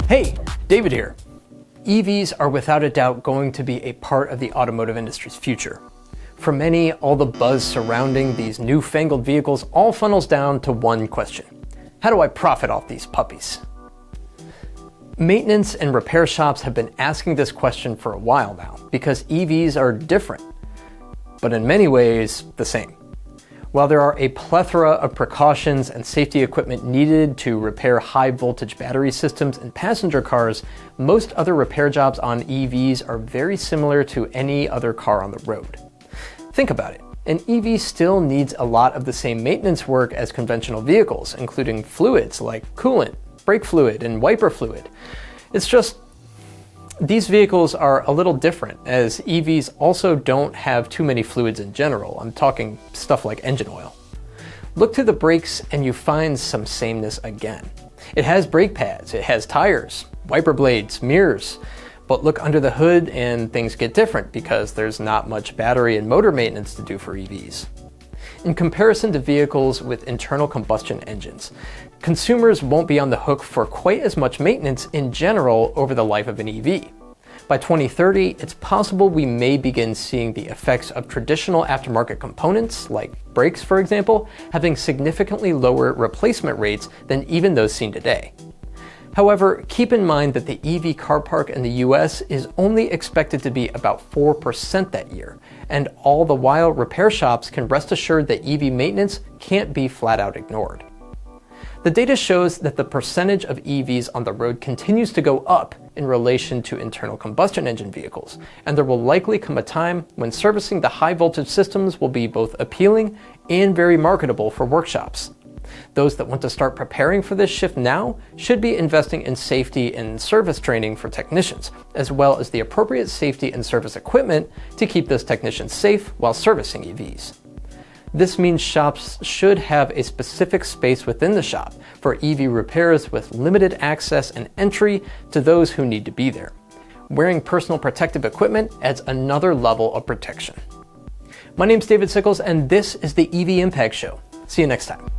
Hey, David here. EVs are without a doubt going to be a part of the automotive industry's future. For many, all the buzz surrounding these newfangled vehicles all funnels down to one question. How do I profit off these puppies? Maintenance and repair shops have been asking this question for a while now because EVs are different, but in many ways the same. While there are a plethora of precautions and safety equipment needed to repair high voltage battery systems in passenger cars, most other repair jobs on EVs are very similar to any other car on the road. Think about it. An EV still needs a lot of the same maintenance work as conventional vehicles, including fluids like coolant, brake fluid, and wiper fluid. It's just these vehicles are a little different, as EVs also don't have too many fluids in general. I'm talking stuff like engine oil. Look to the brakes and you find some sameness again. It has brake pads, it has tires, wiper blades, mirrors. But look under the hood and things get different because there's not much battery and motor maintenance to do for EVs. In comparison to vehicles with internal combustion engines, consumers won't be on the hook for quite as much maintenance in general over the life of an EV. By 2030, it's possible we may begin seeing the effects of traditional aftermarket components, like brakes for example, having significantly lower replacement rates than even those seen today. However, keep in mind that the EV car park in the US is only expected to be about 4% that year, and all the while repair shops can rest assured that EV maintenance can't be flat out ignored. The data shows that the percentage of EVs on the road continues to go up in relation to internal combustion engine vehicles, and there will likely come a time when servicing the high voltage systems will be both appealing and very marketable for workshops. Those that want to start preparing for this shift now should be investing in safety and service training for technicians, as well as the appropriate safety and service equipment to keep those technicians safe while servicing EVs. This means shops should have a specific space within the shop for EV repairs with limited access and entry to those who need to be there. Wearing personal protective equipment adds another level of protection. My name's David Sickles, and this is the EV Impact Show. See you next time.